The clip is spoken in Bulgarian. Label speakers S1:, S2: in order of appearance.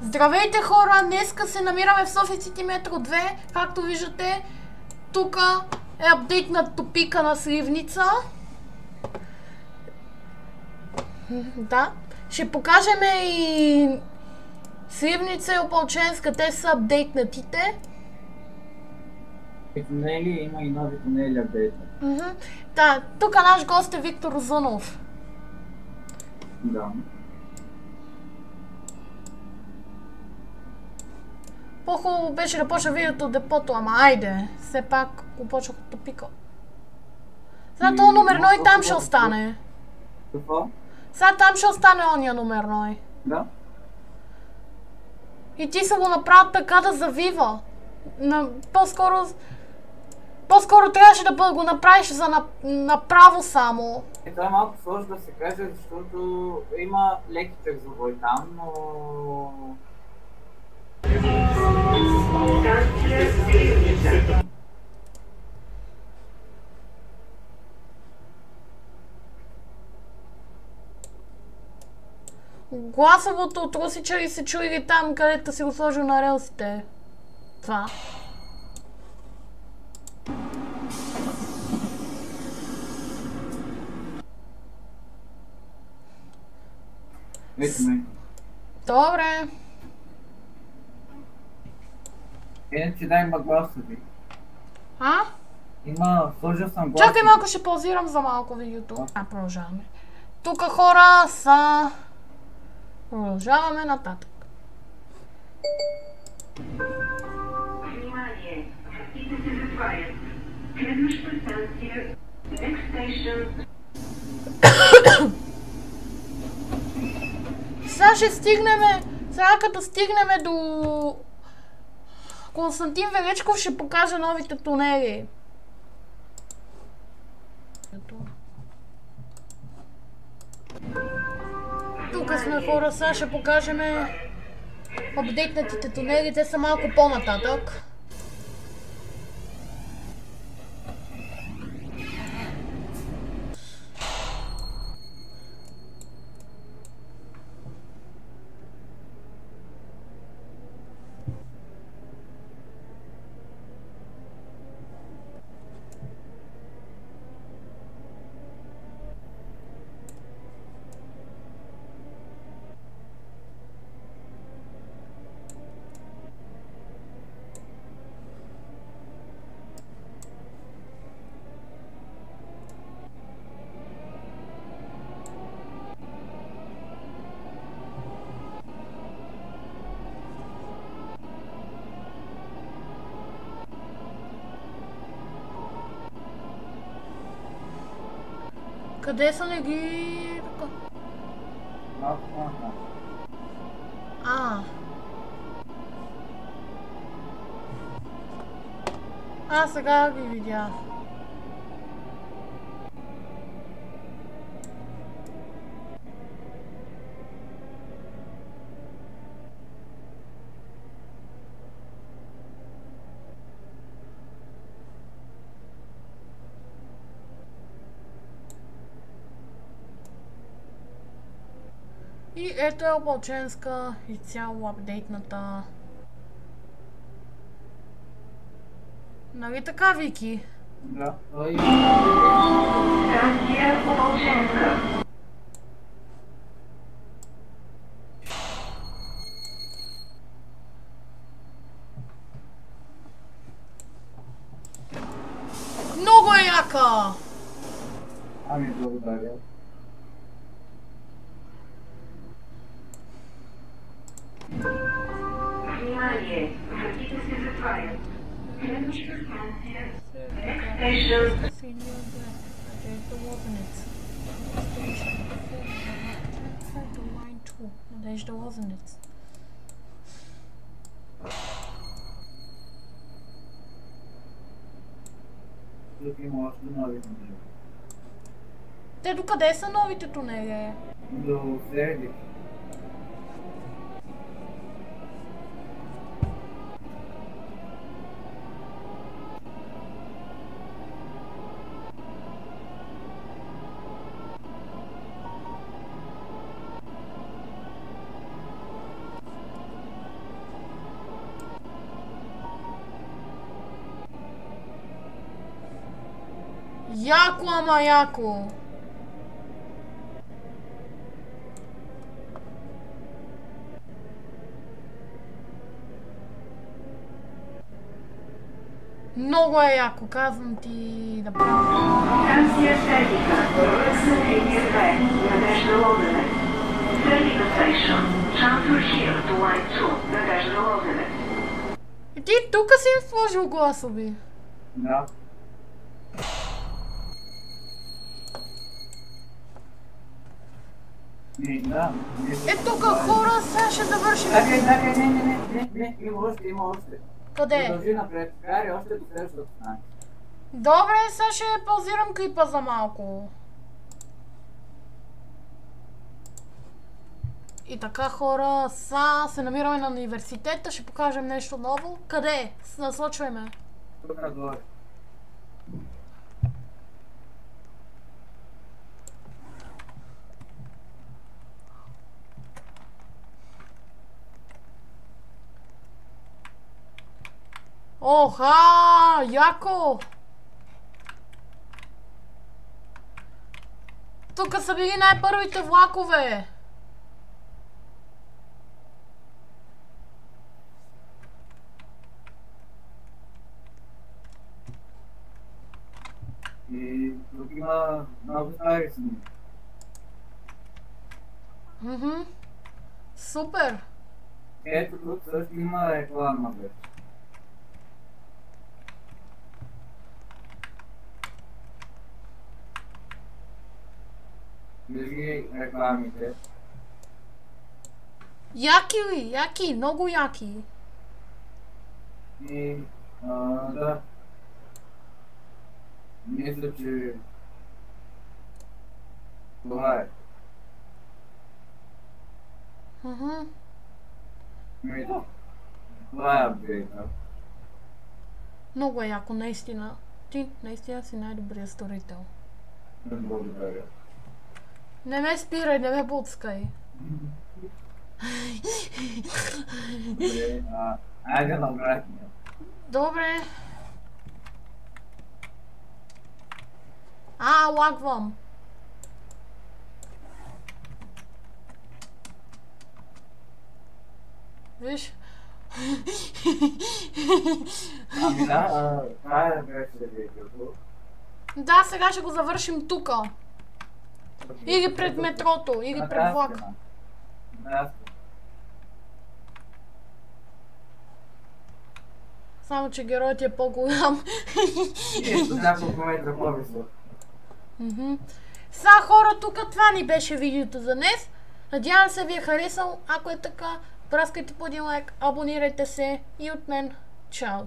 S1: Здравейте хора, днеска се намираме в София City Metro 2. Както виждате, тук е апдейт на тупика на Сливница. Да, ще покажем и Сливница и Опалченска, те са апдейтнатите.
S2: И тунели, има и нови тунели апдейтнати.
S1: Да, тук наш гост е Виктор Озунов.
S2: Да.
S1: По-хубаво беше да почна видеото от депото, ама айде, все пак го почнах от тупика. Сега този номер 1 там ще остане.
S2: Какво?
S1: Сега там ще остане ония номер 1.
S2: Да.
S1: И ти са го направят така да завива. По-скоро трябваше да го направиш за направо само.
S2: Това е малко сложно да се каже, защото има леки завой там, но...
S1: Гласовото от Русича ли се чуи ли там, където си го сложил на релсите? Това.
S2: Ето ме.
S1: Добре.
S2: Иначе да, има гласови.
S1: А?
S2: Има, сложил съм гласови.
S1: Чакай малко, ще паузирам за малко видеото. Продължаваме. Тук хора са... Продължаваме нататък.
S3: Внимание! Вратите се затварят. Следваща станция. Next station.
S1: Сега ще стигнеме... Сега като стигнеме до... Константин Величков ще покаже новите тунели. Тук сме хора, сега ще покажем апдейтнатите тунели, те са малко по-нататък. Къде са ли ги...
S2: Малко по-нататък.
S1: Сега ги видях. И ето е Опалченска и цяло апдейтната. Нали така, Вики?
S2: Да.
S3: Станция Опалченска.
S1: Много е яка!
S2: Ами, благодаря.
S3: Внимание! Вратите се затварят. Следваща станция. Next station.
S1: Надежда Лозенец.
S2: Тук има още нови тунели.
S1: Те докъде са новите тунели?
S2: До Сердик.
S1: Яко, ама яко. Много е яко, казвам ти да правя.
S3: Станция Сердика. Сърдика 2. Надежда Лозенец. Сердика Station. Transfer here to Line 2. Надежда Лозенец.
S1: И ти тук си им сложил гласови.
S2: Да. Да.
S1: Е, тук хора, сега ще завършим.
S2: Не, има още.
S1: Къде?
S2: Продължи напред, кари още до следващото знание.
S1: Добре, сега ще паузирам клипа за малко. И така хора, сега се намираме на университета, ще покажем нещо ново. Къде? Насочваме.
S2: Тук нагоре.
S1: Оха, яко! Тук са били най-първите влакове.
S2: И тук има много стари сни.
S1: Супер!
S2: Ето тук също има реклама вече. Вижди рекламите.
S1: Яки ли? Яки, много яки.
S2: И да. Мисля, че това е. Това е апдейта.
S1: Много е яко, наистина. Ти наистина си най-добрият сторител.
S2: Благодаря.
S1: Не ме спирай, не ме буцкай.
S2: Добре, айде на обратния.
S1: Добре. Лагвам. Виж?
S2: Ами да, това е беше видеото.
S1: Да, сега ще го завършим тука. Или пред метрото, или пред влак. Само, че героят е по-голям.
S2: Ето няколко метра по-висок.
S1: Сега хора, тук това ни беше видеото за днес. Надявам се ви е харесал. Ако е така, праскайте по един лайк, абонирайте се и от мен. Чао!